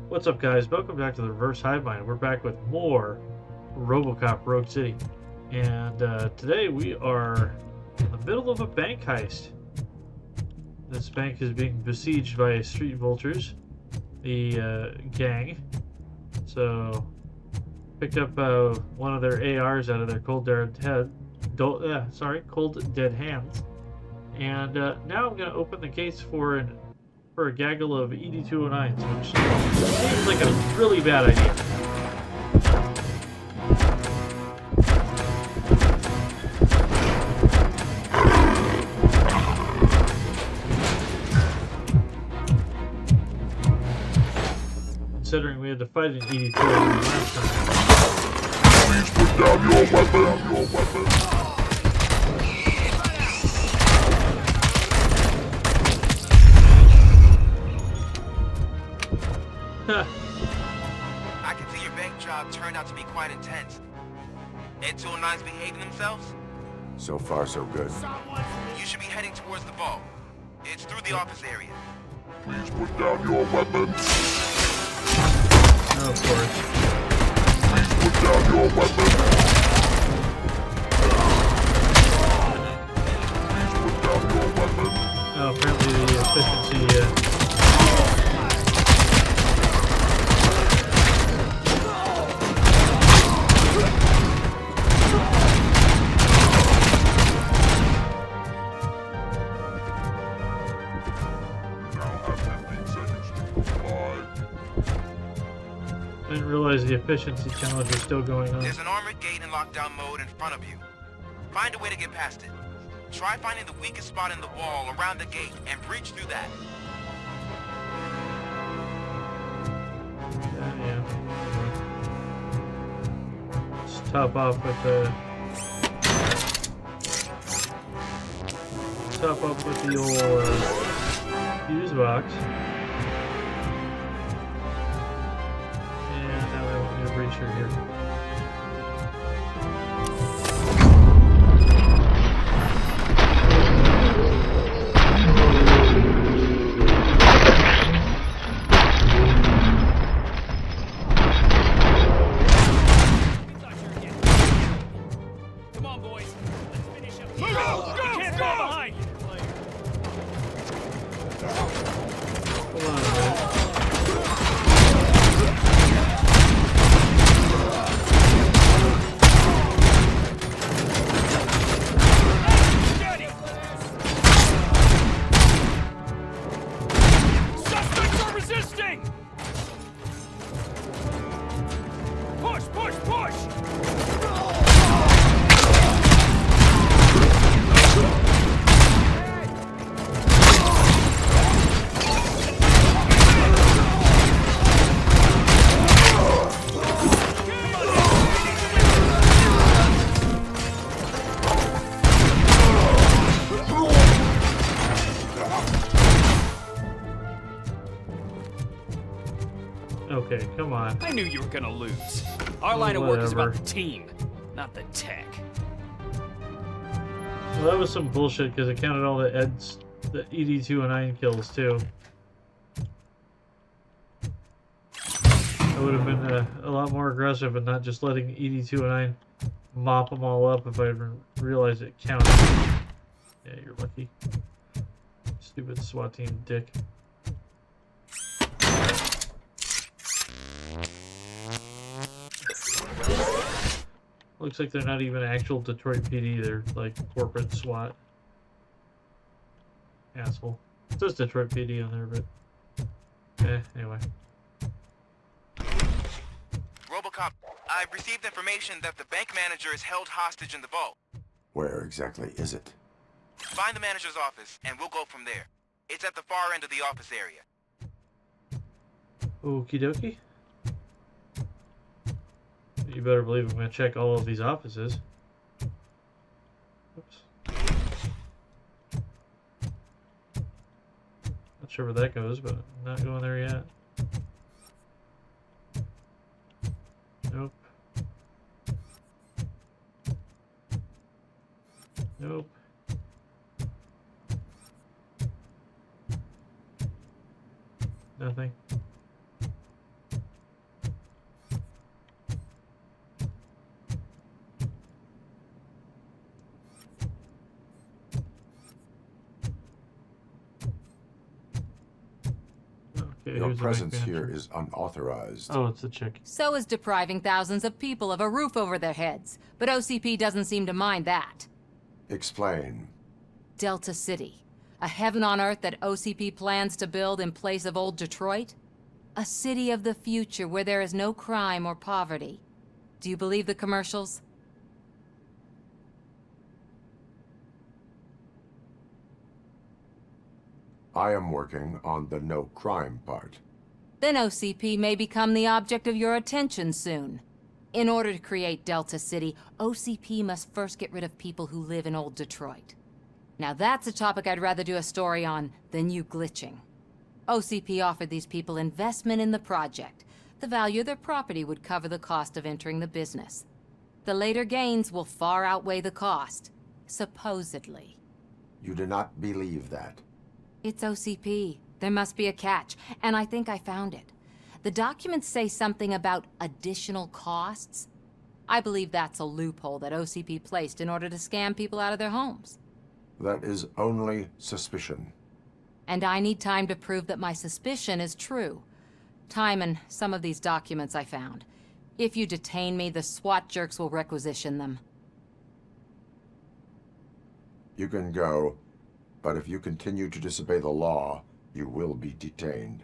What's up, guys? Welcome back to the Reverse Hive Mind. We're back with more Robocop Rogue City. And today we are in the middle of a bank heist. This bank is being besieged by street vultures, the gang. So, picked up one of their ARs out of their cold dead hands. And now I'm going to open the case for a gaggle of ED209s, which seems like a really bad idea. Considering we had to fight an ED209 last time. Please put down your weapon. I can see your bank job turned out to be quite intense. Ed209's behaving themselves? So far, so good. You should be heading towards the vault. It's through the office area. Please put down your weapon. Oh, of course. Please put down your weapon. Please put down your weapon. Oh, apparently the efficiency, I didn't realize the efficiency challenge was still going on. There's an armored gate in lockdown mode in front of you. Find a way to get past it. Try finding the weakest spot in the wall around the gate and breach through that. Yeah. Let's top off with the old fuse box. And now I want me to breach her here. Come on, boys. Let's finish up. Move it! You can't fall behind! Hold on a minute. Steady! Suspects are resisting! Push, push, push! Okay, come on. I knew you were gonna lose. Our line of work is Whatever. about the team, not the tech. Well, that was some bullshit because it counted all the ED209 kills too. I would have been a lot more aggressive and not just letting ED209 mop them all up if I even realized it counted. Yeah, you're lucky. Stupid SWAT team dick. Looks like they're not even actual Detroit PD, they're like corporate SWAT. Asshole. It says Detroit PD on there, but anyway. Robocop, I've received information that the bank manager is held hostage in the vault. Where exactly is it? Find the manager's office, and we'll go from there. It's at the far end of the office area. Okie dokie. You better believe I'm going to check all of these offices. Oops. Not sure where that goes, but I'm not going there yet. Nope. Nope. Nothing. Okay, Your who's the presence bank here manager? is unauthorized. Oh, it's the chick. So is depriving thousands of people of a roof over their heads. But OCP doesn't seem to mind that. Explain. Delta City. A heaven on earth that OCP plans to build in place of old Detroit? A city of the future where there is no crime or poverty. Do you believe the commercials? I am working on the no crime part. Then OCP may become the object of your attention soon. In order to create Delta City, OCP must first get rid of people who live in old Detroit. Now that's a topic I'd rather do a story on than you glitching. OCP offered these people investment in the project. The value of their property would cover the cost of entering the business. The later gains will far outweigh the cost, supposedly. You do not believe that. It's OCP. There must be a catch, and I think I found it. The documents say something about additional costs. I believe that's a loophole that OCP placed in order to scam people out of their homes. That is only suspicion. And I need time to prove that my suspicion is true. Time and some of these documents I found. If you detain me, the SWAT jerks will requisition them. You can go, but if you continue to disobey the law, you will be detained.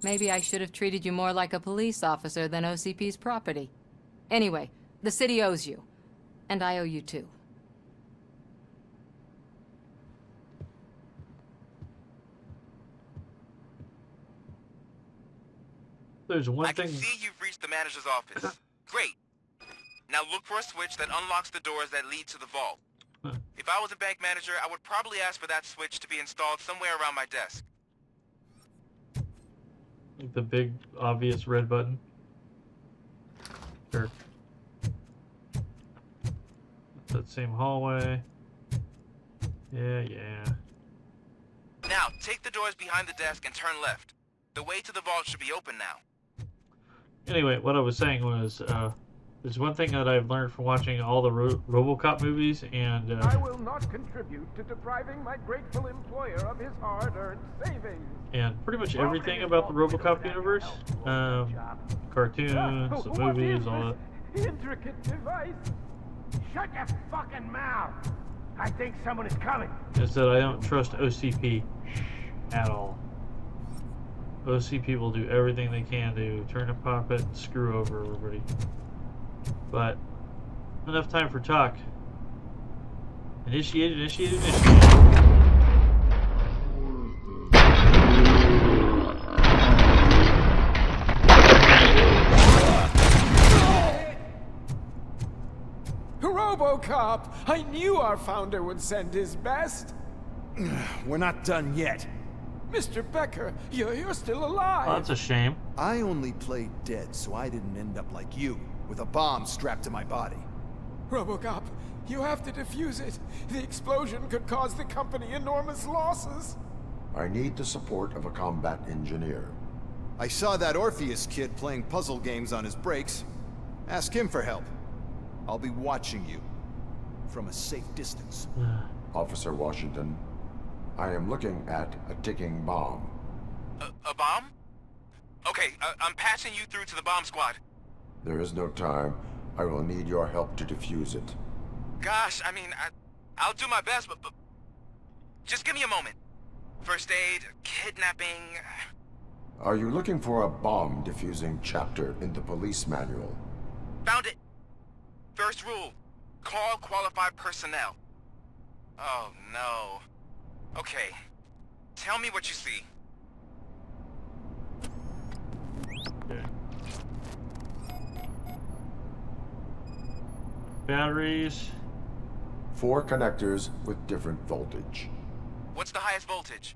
Maybe I should have treated you more like a police officer than OCP's property. Anyway, the city owes you. And I owe you too. There's one I can thing. see you've reached the manager's office. Great. Now look for a switch that unlocks the doors that lead to the vault. Huh. If I was a bank manager, I would probably ask for that switch to be installed somewhere around my desk. Like the big, obvious red button. Sure. That same hallway. Yeah. Now, take the doors behind the desk and turn left. The way to the vault should be open now. Anyway, what I was saying was, there's one thing that I've learned from watching all the Robocop movies, and I will not contribute to depriving my grateful employer of his hard-earned savings. and pretty much everything about the Robocop universe, cartoons, the What movies, is all this intricate device? Shut your fucking mouth! I think someone is coming. that, is that I don't trust OCP at all. OCP will do everything they can to turn a puppet and screw over everybody. But enough time for talk. Initiate. Robocop! I knew our founder would send his best. We're not done yet. Mr. Becker, you're still alive. Oh, that's a shame. I only played dead so I didn't end up like you, with a bomb strapped to my body. Robocop, you have to defuse it. The explosion could cause the company enormous losses. I need the support of a combat engineer. I saw that Orpheus kid playing puzzle games on his breaks. Ask him for help. I'll be watching you. From a safe distance. Officer Washington, I am looking at a ticking bomb. A bomb? Okay, I'm passing you through to the bomb squad. There is no time. I will need your help to defuse it. Gosh, I mean, I'll do my best, but just give me a moment. First aid, kidnapping... Are you looking for a bomb defusing chapter in the police manual? Found it! First rule, call qualified personnel. Oh, no. Okay, tell me what you see. Okay. Batteries. 4 connectors with different voltage. What's the highest voltage?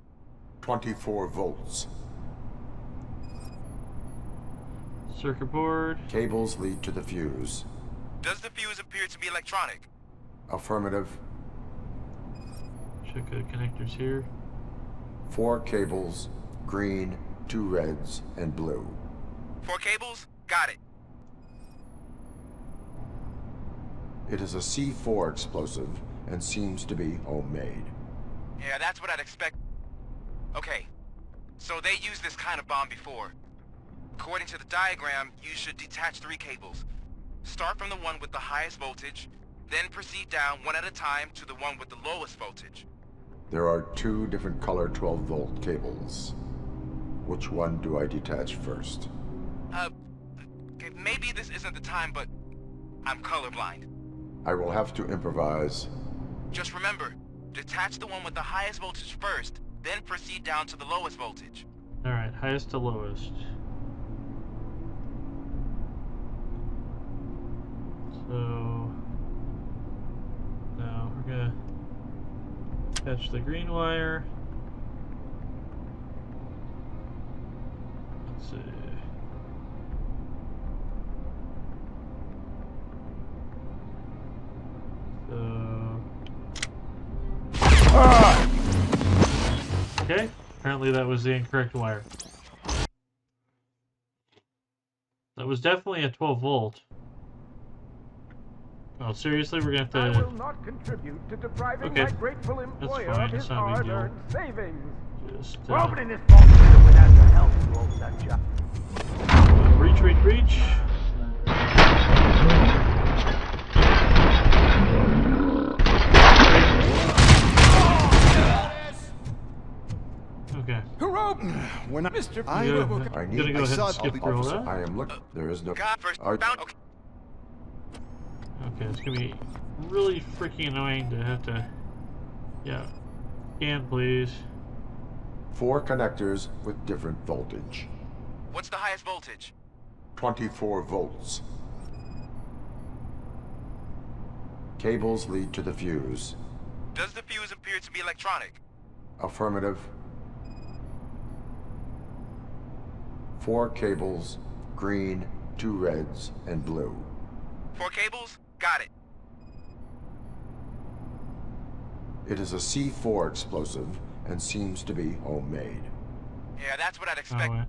24 volts. Circuit board. Cables lead to the fuse. Does the fuse appear to be electronic? Affirmative. Check the connectors here. 4 cables, green, 2 reds, and blue. 4 cables? Got it. It is a C4 explosive and seems to be homemade. Yeah, that's what I'd expect. Okay, So they used this kind of bomb before. According to the diagram, you should detach 3 cables. Start from the one with the highest voltage, then proceed down one at a time to the one with the lowest voltage. There are 2 different color 12-volt cables. Which one do I detach first? Okay, maybe this isn't the time, but I'm colorblind. I will have to improvise. Just remember, detach the one with the highest voltage first, then proceed down to the lowest voltage. Alright, highest to lowest. So now we're gonna catch the green wire. Let's see. So okay, apparently that was the incorrect wire. That was definitely a 12 volt. Oh, seriously? We're gonna have I to... will not contribute to depriving Okay. my grateful employer fine, of his it's not a big deal. hard-earned savings. Just, We're opening this vault without your help, you old nutjob. reach, reach, reach. Okay. We're not Mr. I'm Robocop. I gonna need. go ahead and skip through all Officer, that. I am looking. There is no. God first Are- bound. Okay. Okay, it's gonna be really freaking annoying to have to... Yeah. Scan, please. 4 connectors with different voltage. What's the highest voltage? 24 volts. Cables lead to the fuse. Does the fuse appear to be electronic? Affirmative. 4 cables, green, 2 reds, and blue. 4 cables? Got it. It is a C4 explosive and seems to be homemade. Yeah, that's what I'd Oh, expect. wait.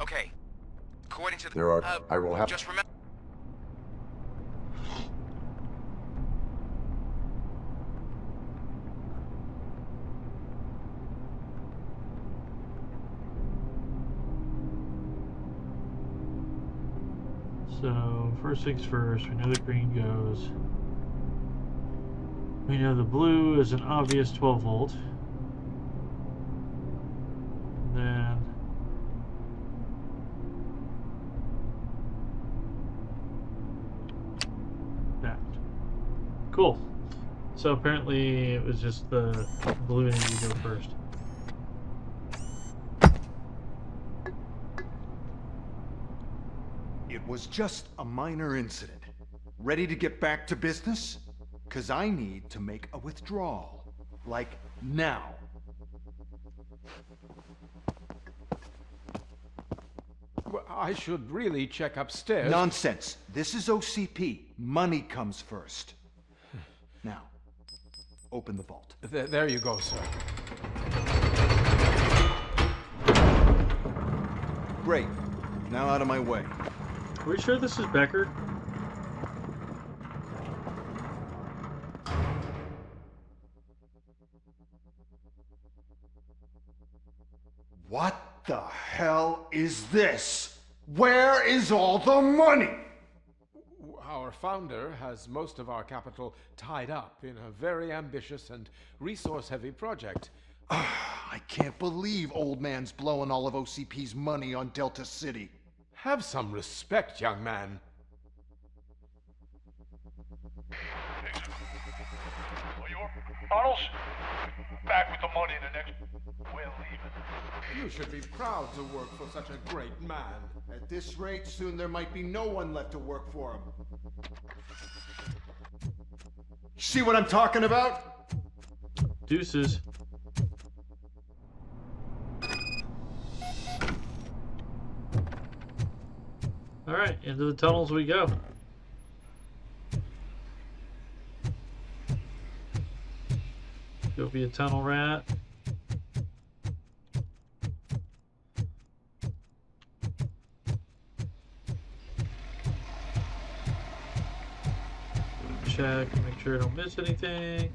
Okay. According to the... There are. I will have. Just remember... So, first things first, we know the green goes. We know the blue is an obvious 12 volt. Then that. Cool. So apparently it was just the blue needed to go first. It was just a minor incident. Ready to get back to business? 'Cause I need to make a withdrawal. Like, now. Well, I should really check upstairs. Nonsense. This is OCP. Money comes first. Now, open the vault. There you go, sir. Great. Now out of my way. Are we sure this is Becker? What the hell is this? Where is all the money? Our founder has most of our capital tied up in a very ambitious and resource-heavy project. I can't believe old man's blowing all of OCP's money on Delta City. Have some respect, young man. Arnold, back with the money in the next. We're leaving. You should be proud to work for such a great man. At this rate, soon there might be no one left to work for him. See what I'm talking about? Deuces. Alright, into the tunnels we go. Go be a tunnel rat. Check, make sure I don't miss anything.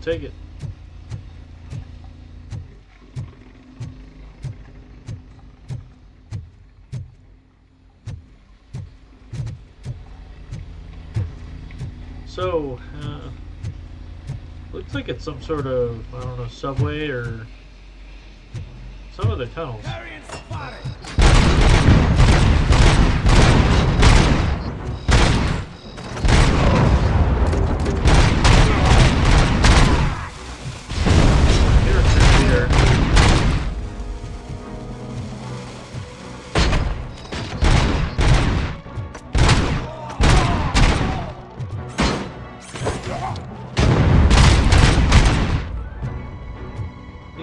take it. So, looks like it's some sort of, I don't know, subway or some of the tunnels.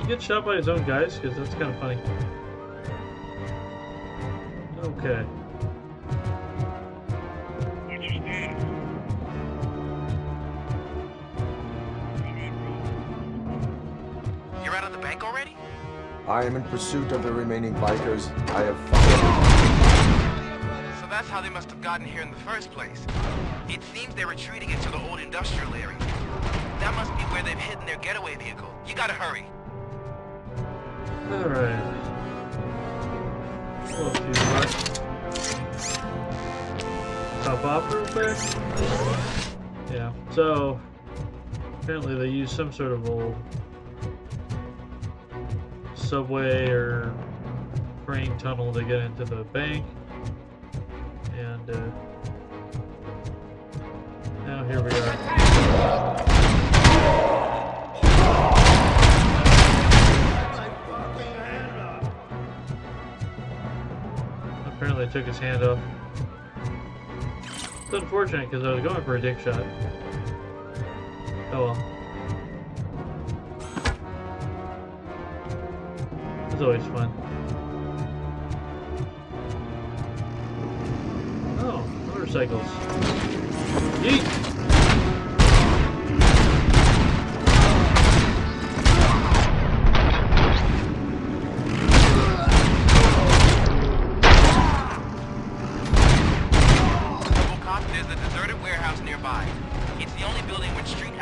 Get shot by his own guys? Because that's kind of funny. Okay. You're out of the bank already? I am in pursuit of the remaining bikers. I have found. So that's how they must have gotten here in the first place. It seems they're retreating into the old industrial area. That must be where they've hidden their getaway vehicle. You gotta hurry. Alright. A little too much. Top off real quick. Yeah, so apparently they use some sort of old subway or train tunnel to get into the bank. And now here we are. Apparently took his hand off. It's unfortunate because I was going for a dick shot. Oh well. It's always fun. Oh, motorcycles. Yeet!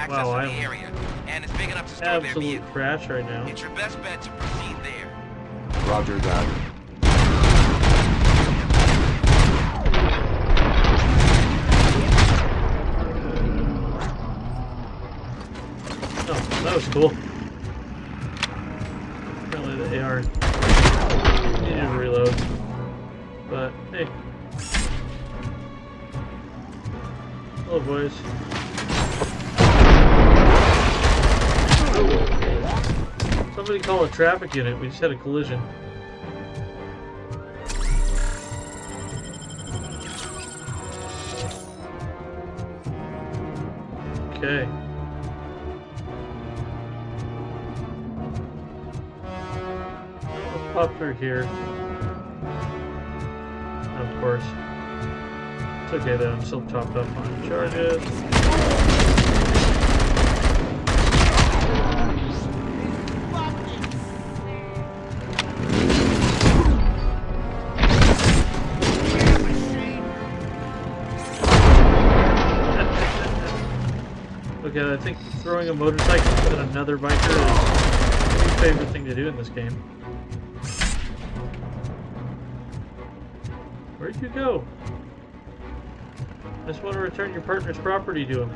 Wow, I'm the area, and it's big enough to store their vehicle. Crash right now. It's your best bet to proceed there. Roger that. Oh, that was cool. Apparently the AR needed to reload. But hey. Hello boys. Somebody call a traffic unit. We just had a collision. Okay. Let's pop through here. Of course. It's okay that I'm still topped up on charges. Okay, I think throwing a motorcycle at another biker is my favorite thing to do in this game. Where'd you go? I just want to return your partner's property to him.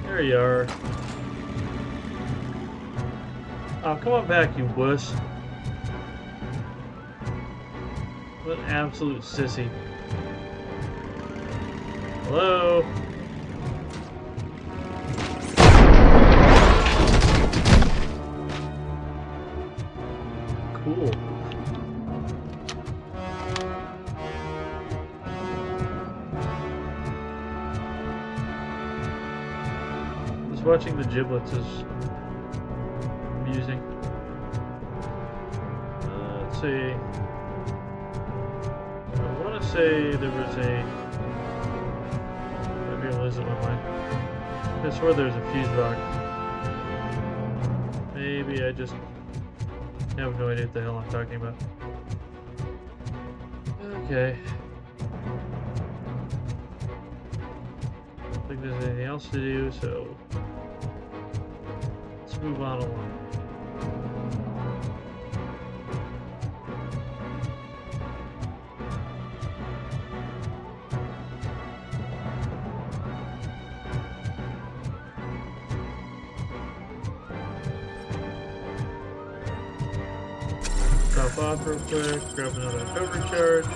There you are. Oh, come on back, you wuss. What an absolute sissy. Hello? Cool. Just watching the giblets is amusing. Let's see. I want to say there was a... Maybe I'm losing my mind. I swear there's a fuse box. Maybe I just have no idea what the hell I'm talking about. Okay. think there's anything else to do, so let's move on along. Stop off real quick, grab another recovery charge,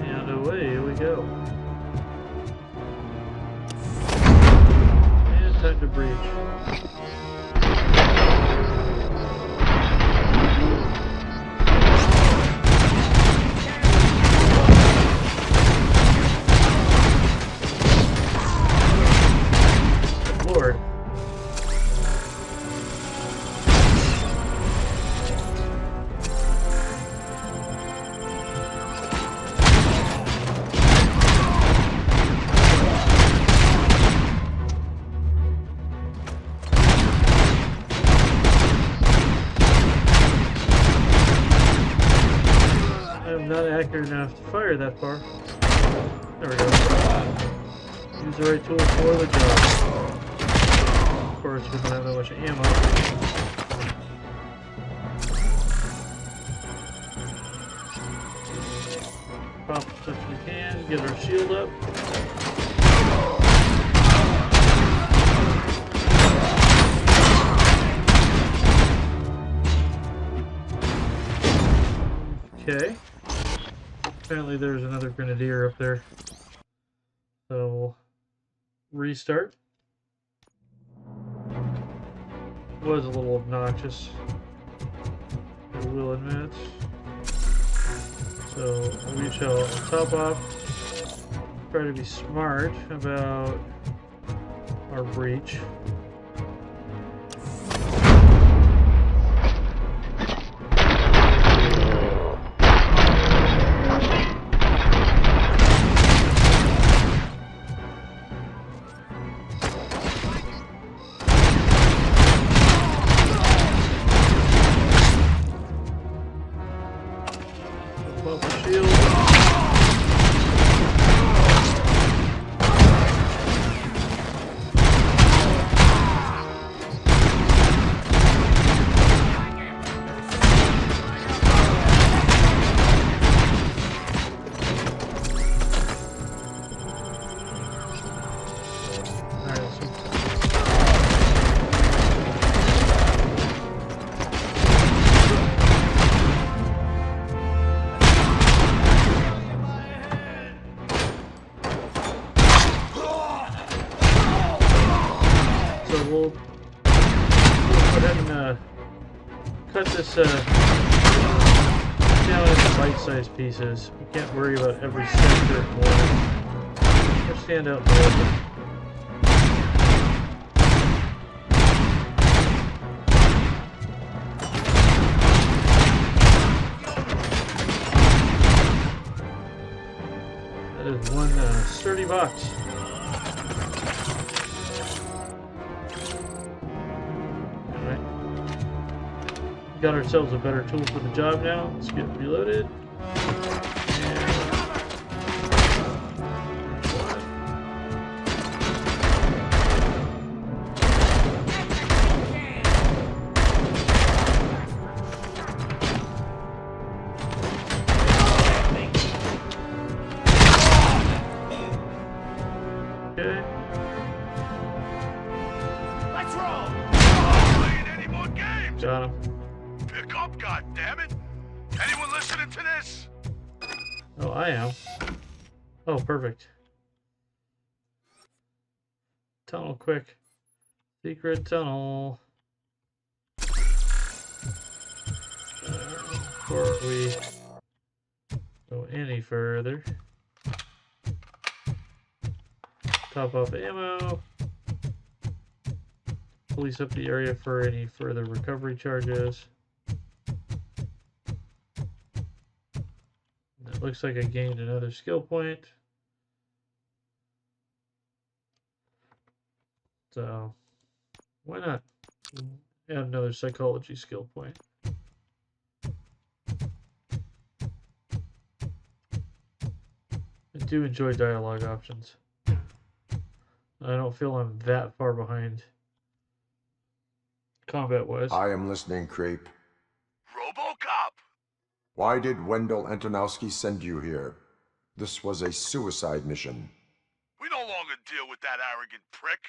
and away we go. And time to breach. Lord. I'm not accurate enough to fire that far. There we go. Use the right tool for the job. Of course, we don't have that much ammo. Pop as much as we can, get our shield up. Okay. Apparently there's another grenadier up there. So, restart. Was a little obnoxious, I will admit. So, we shall top off. Try to be smart about our breach. Pop the shield. We'll go ahead and cut this down into bite-sized pieces. We can't worry about every sector at once. Just stand out in the open. That is one sturdy box. Got ourselves a better tool for the job now. Let's get reloaded. Okay. Let's roll! Not playing any more games! Got him. Pick up, goddammit! Anyone listening to this? Oh, I am. Oh, perfect. Tunnel quick. Secret tunnel. Before we go any further. Top off ammo. Police up the area for any further recovery charges. It looks like I gained another skill point. So, why not add another psychology skill point? I do enjoy dialogue options. I don't feel I'm that far behind combat-wise. I am listening, creep. Robocop! Why did Wendell Antonowski send you here? This was a suicide mission. We no longer deal with that arrogant prick.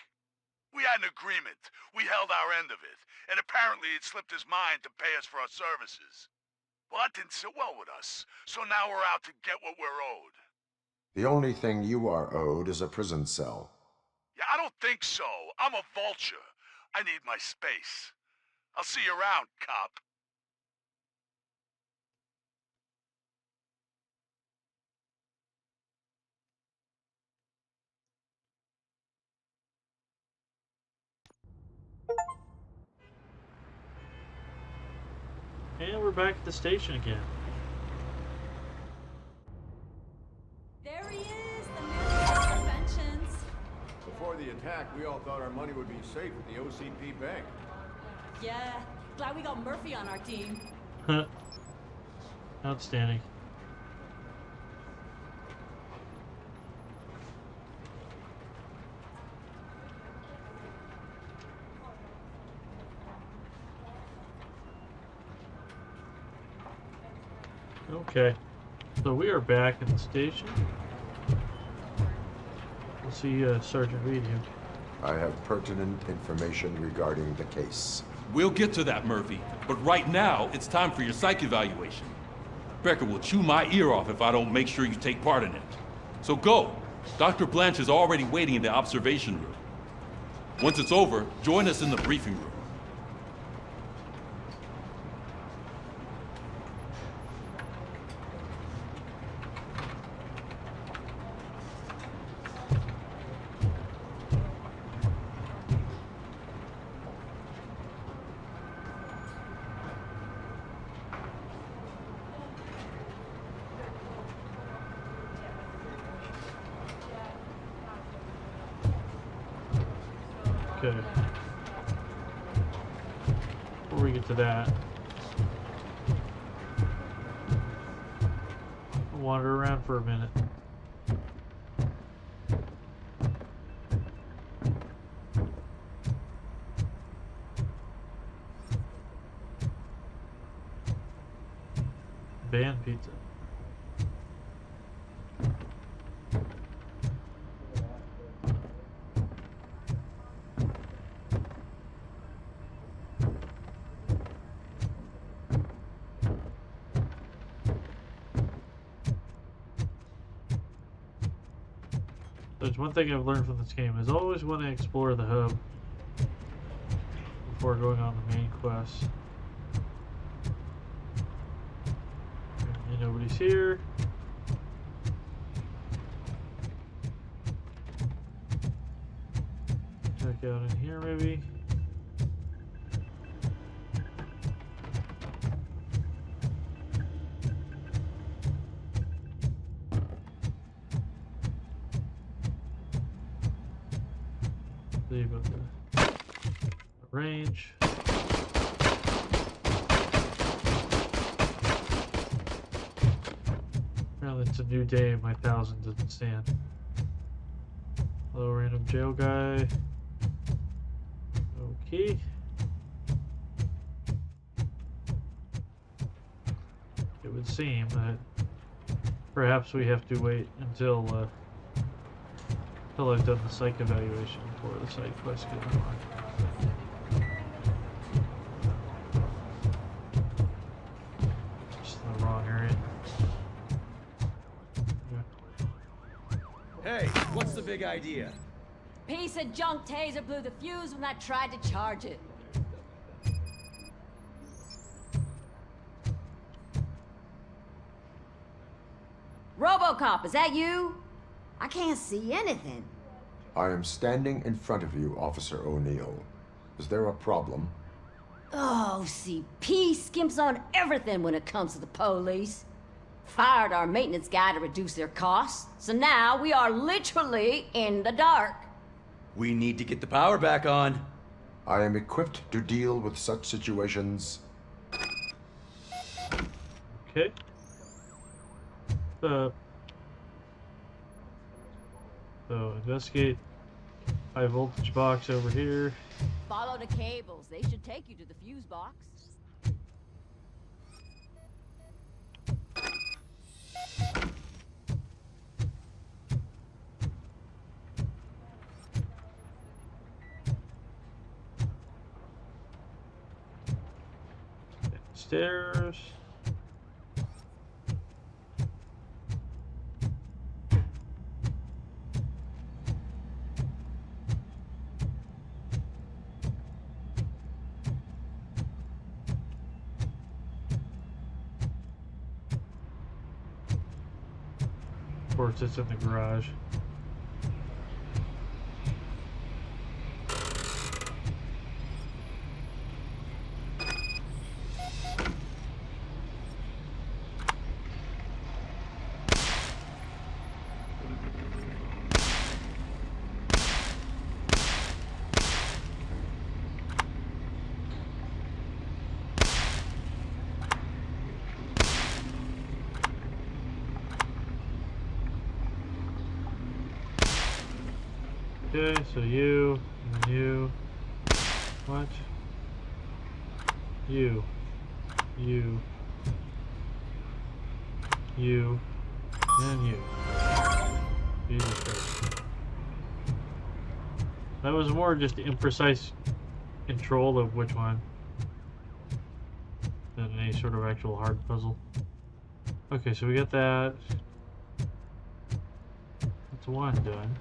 We had an agreement. We held our end of it. And apparently it slipped his mind to pay us for our services. Well, that didn't sit well with us. So now we're out to get what we're owed. The only thing you are owed is a prison cell. Yeah, I don't think so. I'm a vulture. I need my space. I'll see you around, cop. And we're back at the station again. There he is, the man of conventions. Before the attack, we all thought our money would be safe at the OCP bank. Yeah, glad we got Murphy on our team. Outstanding. Okay, so we are back at the station. We'll see Sergeant Reed here. I have pertinent information regarding the case. We'll get to that, Murphy. But right now, it's time for your psych evaluation. Becker will chew my ear off if I don't make sure you take part in it. So go. Dr. Blanche is already waiting in the observation room. Once it's over, join us in the briefing room. Okay. Before we get to that, I'll wander around for a minute. Band pizza. There's one thing I've learned from this game is always want to explore the hub before going on the main quest. Apparently nobody's here. Check out in here maybe. See about the range. Apparently it's a new day and my 1,000 doesn't stand. Hello, random jail guy. Okay. It would seem that perhaps we have to wait until I've done the psych evaluation before the side quest get unlocked. Just in the wrong area. Yeah. Hey, what's the big idea? Piece of junk taser blew the fuse when I tried to charge it. Robocop, is that you? I can't see anything. I am standing in front of you, Officer O'Neill. Is there a problem? Oh, OCP skimps on everything when it comes to the police. Fired our maintenance guy to reduce their costs, so now we are literally in the dark. We need to get the power back on. I am equipped to deal with such situations. Okay. So investigate High voltage box over here. Follow the cables. They should take you to the fuse box. Stairs. Of course, it's in the garage. Okay, so you, and then you, what? You, and you. Jesus Christ. That was more just imprecise control of which one than any sort of actual hard puzzle. Okay, so we got that. That's one done.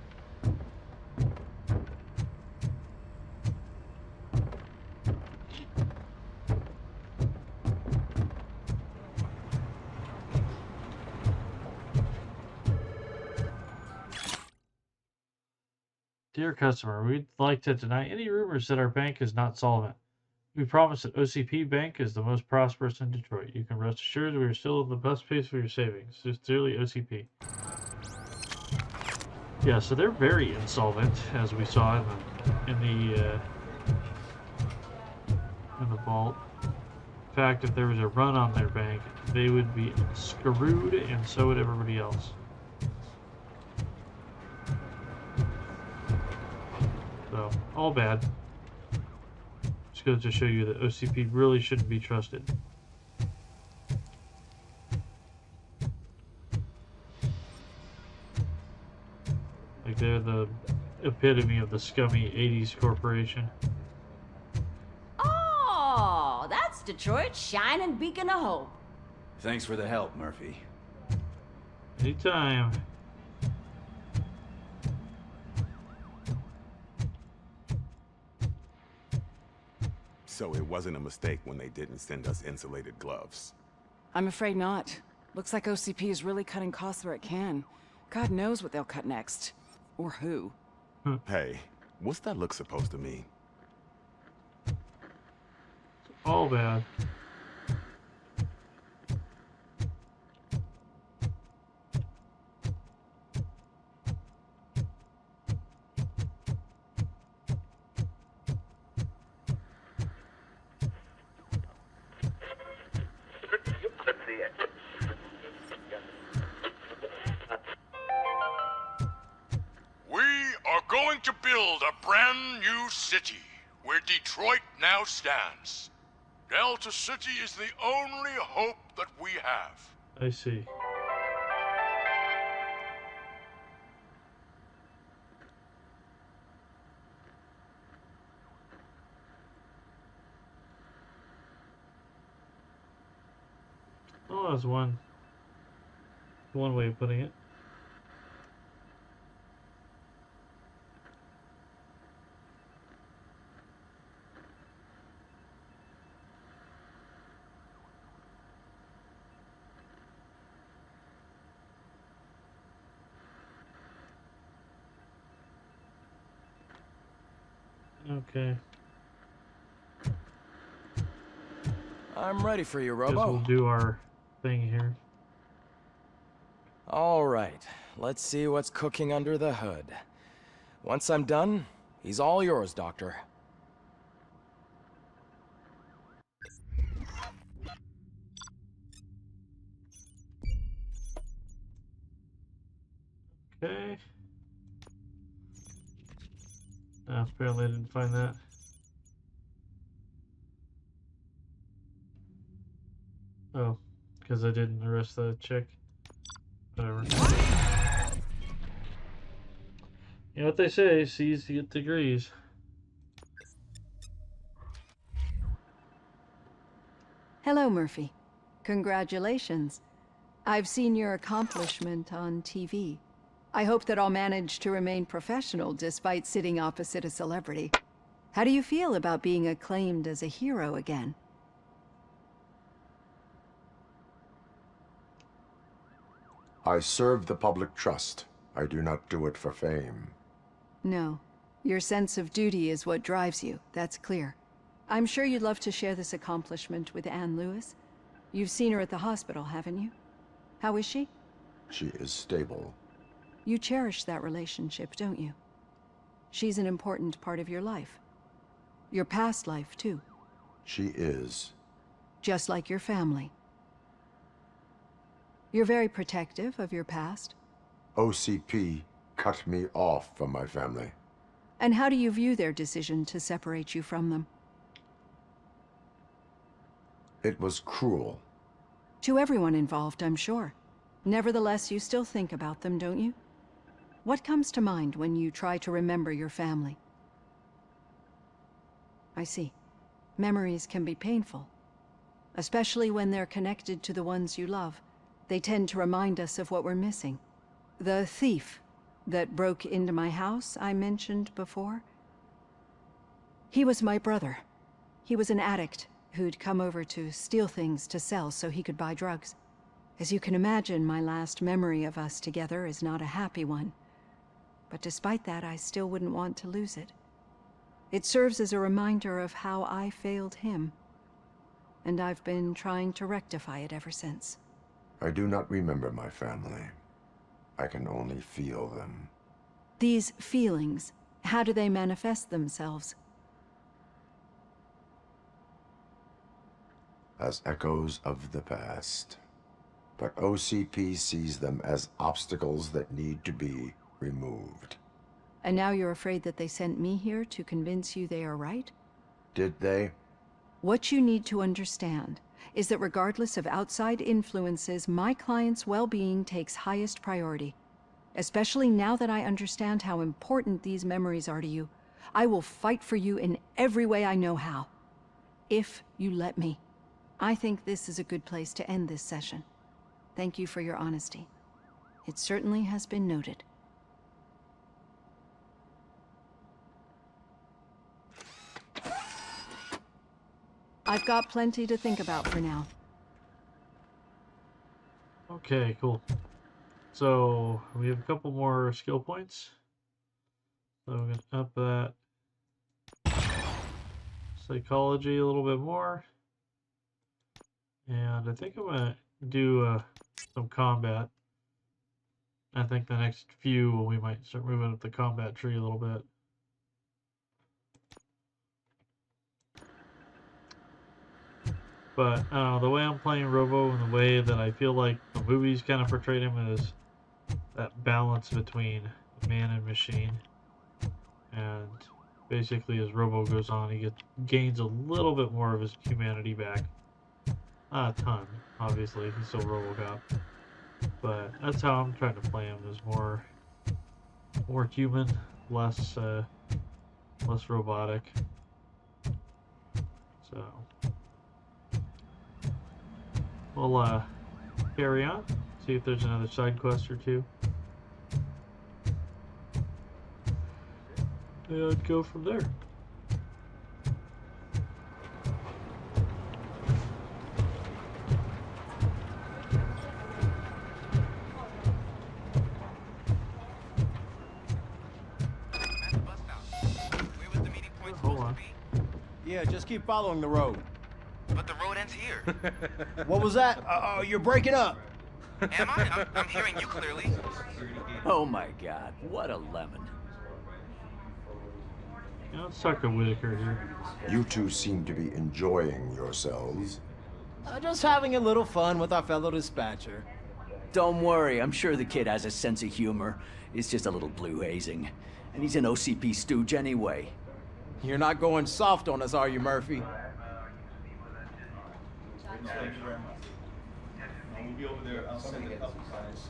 Dear customer, we'd like to deny any rumors that our bank is not solvent. We promise that OCP Bank is the most prosperous in Detroit. You can rest assured we are still in the best place for your savings. Sincerely, OCP. Yeah, so they're very insolvent, as we saw in the vault. In fact, if there was a run on their bank, they would be screwed, and so would everybody else. So, all bad. Just goes to show you that OCP really shouldn't be trusted. Like they're the epitome of the scummy 80s corporation. Oh, that's Detroit's shining beacon of hope. Thanks for the help, Murphy. Anytime. So it wasn't a mistake when they didn't send us insulated gloves. I'm afraid not. Looks like OCP is really cutting costs where it can. God knows what they'll cut next. Or who. Hey, what's that look supposed to mean? All bad. Going to build a brand new city where Detroit now stands. Delta City is the only hope that we have. I see. Oh, that's one way of putting it. Okay. I'm ready for you, Guess Robo. we'll do our thing here. All right, let's see what's cooking under the hood. Once I'm done, he's all yours, Doctor. Okay. Apparently I didn't find that. Oh, because I didn't arrest the chick. Whatever. You know what they say, C's to get degrees. Hello, Murphy. Congratulations. I've seen your accomplishment on TV. I hope that I'll manage to remain professional despite sitting opposite a celebrity. How do you feel about being acclaimed as a hero again? I serve the public trust. I do not do it for fame. No. Your sense of duty is what drives you, that's clear. I'm sure you'd love to share this accomplishment with Anne Lewis. You've seen her at the hospital, haven't you? How is she? She is stable. You cherish that relationship, don't you? She's an important part of your life. Your past life, too. She is. Just like your family. You're very protective of your past. OCP cut me off from my family. And how do you view their decision to separate you from them? It was cruel. To everyone involved, I'm sure. Nevertheless, you still think about them, don't you? What comes to mind when you try to remember your family? I see. Memories can be painful. Especially when they're connected to the ones you love. They tend to remind us of what we're missing. The thief that broke into my house I mentioned before? He was my brother. He was an addict who'd come over to steal things to sell so he could buy drugs. As you can imagine, my last memory of us together is not a happy one. But despite that, I still wouldn't want to lose it. It serves as a reminder of how I failed him. And I've been trying to rectify it ever since. I do not remember my family. I can only feel them. These feelings, how do they manifest themselves? As echoes of the past. But OCP sees them as obstacles that need to be removed. And now you're afraid that they sent me here to convince you they are right? Did they? What you need to understand is that regardless of outside influences, my client's well-being takes highest priority. Especially now that I understand how important these memories are to you. I will fight for you in every way I know how. If you let me. I think this is a good place to end this session. Thank you for your honesty. It certainly has been noted. I've got plenty to think about for now. Okay, cool. So we have a couple more skill points. So I'm going to up that psychology a little bit more. And I think I'm going to do some combat. I think the next few we might start moving up the combat tree a little bit. But I don't know, the way I'm playing Robo and the way that I feel like the movies kind of portrayed him is that balance between man and machine. And basically as Robo goes on, he gains a little bit more of his humanity back. Not a ton, obviously, he's still Robocop. But that's how I'm trying to play him, is more human, less robotic. So we'll carry on, see if there's another side quest or two. And go from there. Hold on. Yeah, just keep following the road. But the road ends here. What was that? Oh, you're breaking up. Am I? I'm hearing you clearly. Oh my god, what a lemon. Yeah, let's talk to Whitaker here. You two seem to be enjoying yourselves. Just having a little fun with our fellow dispatcher. Don't worry, I'm sure the kid has a sense of humor. It's just a little blue hazing. And he's an OCP stooge anyway. You're not going soft on us, are you, Murphy?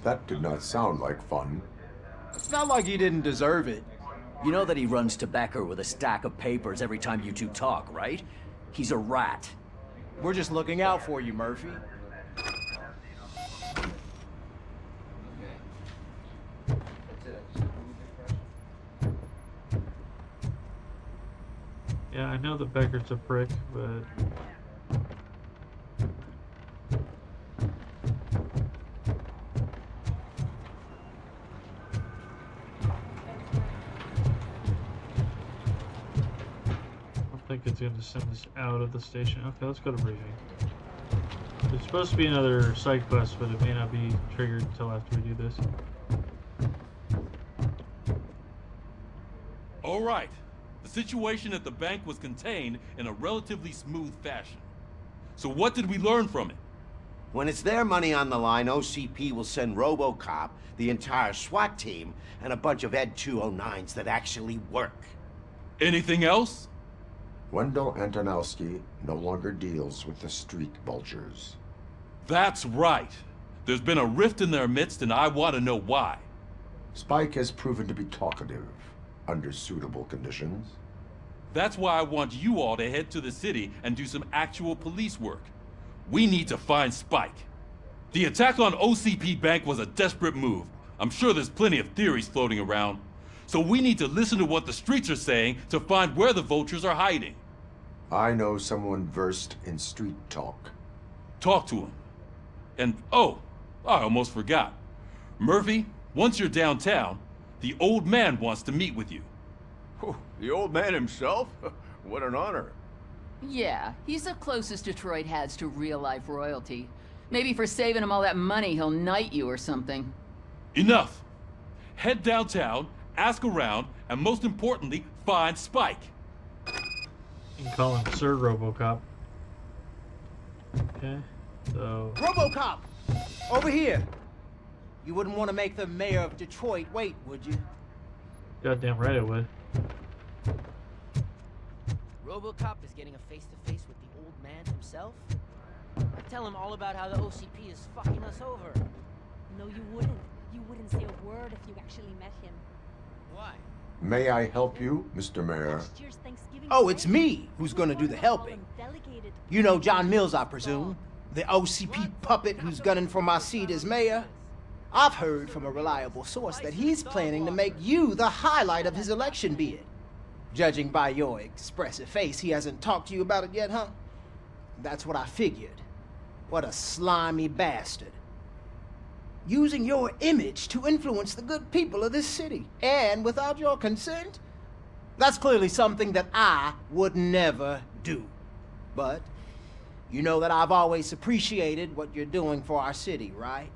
That did not sound like fun. It's not like he didn't deserve it. You know that he runs tobacco with a stack of papers every time you two talk, right? He's a rat. We're just looking out for you, Murphy. Yeah, I know that Becker's a prick, but... I think it's going to send us out of the station. Okay, let's go to briefing. There's supposed to be another side quest, but it may not be triggered until after we do this. All right. The situation at the bank was contained in a relatively smooth fashion. So what did we learn from it? When it's their money on the line, OCP will send Robocop, the entire SWAT team, and a bunch of Ed 209s that actually work. Anything else? Wendell Antonowski no longer deals with the street vultures. That's right. There's been a rift in their midst, and I want to know why. Spike has proven to be talkative under suitable conditions. That's why I want you all to head to the city and do some actual police work. We need to find Spike. The attack on OCP Bank was a desperate move. I'm sure there's plenty of theories floating around. So we need to listen to what the streets are saying to find where the vultures are hiding. I know someone versed in street talk. Talk to him. And, oh, I almost forgot. Murphy, once you're downtown, the old man wants to meet with you. Oh, the old man himself? What an honor. Yeah, he's the closest Detroit has to real-life royalty. Maybe for saving him all that money, he'll knight you or something. Enough! Head downtown, ask around, and most importantly, find Spike. You can call him Sir Robocop. Okay, so... Robocop! Over here! You wouldn't want to make the mayor of Detroit wait, would you? Goddamn right I would. Robocop is getting a face-to-face with the old man himself? I tell him all about how the OCP is fucking us over. No, you wouldn't. You wouldn't say a word if you actually met him. Why? May I help you, Mr. Mayor? Oh, it's me who's gonna do the helping. You know John Mills, I presume? The OCP puppet who's gunning for my seat as mayor? I've heard from a reliable source that he's planning to make you the highlight of his election bid. Judging by your expressive face, he hasn't talked to you about it yet, huh? That's what I figured. What a slimy bastard. Using your image to influence the good people of this city, and without your consent? That's clearly something that I would never do. But you know that I've always appreciated what you're doing for our city, right?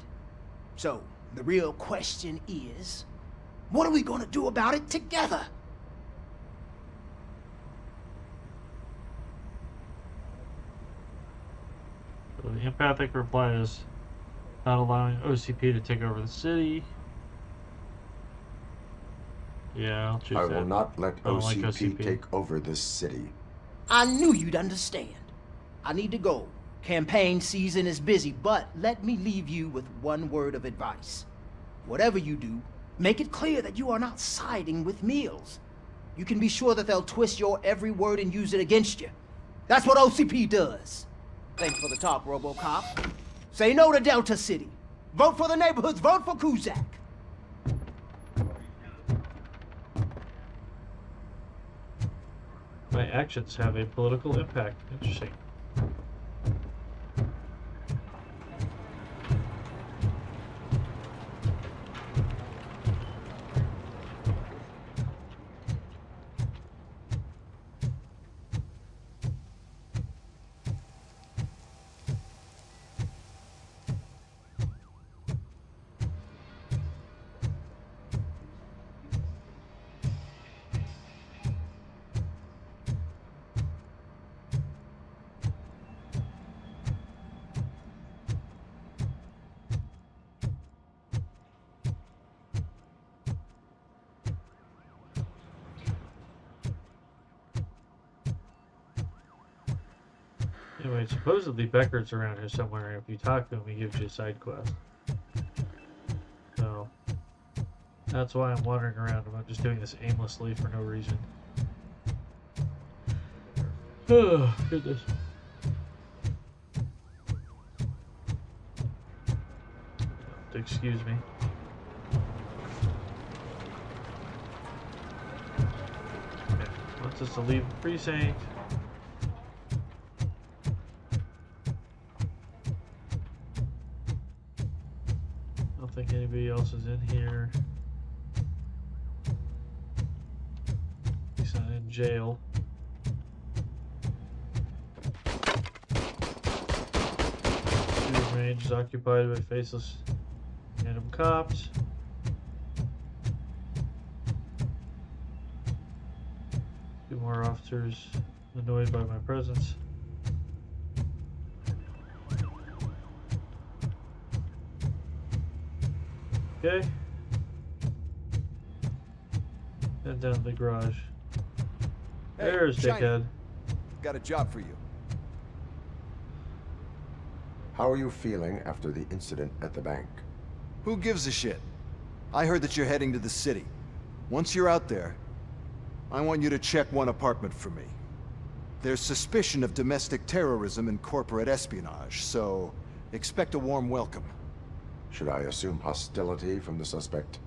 So, the real question is, what are we gonna do about it together? So the empathic reply is not allowing OCP to take over the city. Yeah, I'll choose I that. will not let I don't like OCP take over this city. I knew you'd understand. I need to go. Campaign season is busy, but let me leave you with one word of advice. Whatever you do, make it clear that you are not siding with Mills. You can be sure that they'll twist your every word and use it against you. That's what OCP does. Thanks for the talk, Robocop. Say no to Delta City. Vote for the neighborhoods. Vote for Kuzak. My actions have a political impact. Interesting. Anyway, supposedly Becker's around here somewhere, and if you talk to him, he gives you a side quest. So, that's why I'm wandering around. I'm not just doing this aimlessly for no reason. Oh, goodness. Excuse me. Okay, wants us to leave the precinct. I don't think anybody else is in here. He's not in jail. Shooting range is occupied by faceless random cops. Two more officers annoyed by my presence. Okay. Head down to the garage. Hey, There's Shiny. Dickhead. Got a job for you. How are you feeling after the incident at the bank? Who gives a shit? I heard that you're heading to the city. Once you're out there, I want you to check one apartment for me. There's suspicion of domestic terrorism and corporate espionage, so expect a warm welcome. Should I assume hostility from the suspect?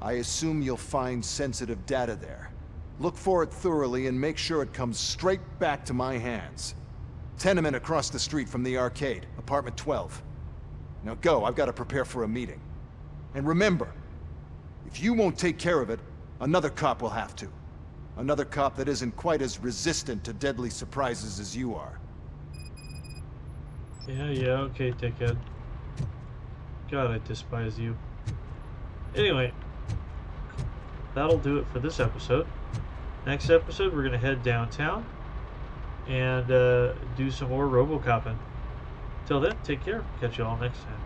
I assume you'll find sensitive data there. Look for it thoroughly and make sure it comes straight back to my hands. Tenement across the street from the arcade, apartment 12. Now go, I've got to prepare for a meeting. And remember, if you won't take care of it, another cop will have to. Another cop that isn't quite as resistant to deadly surprises as you are. Yeah, okay, Dickhead. God, I despise you. Anyway, that'll do it for this episode. Next episode, we're going to head downtown and do some more Robocopping. Till then, take care. Catch you all next time.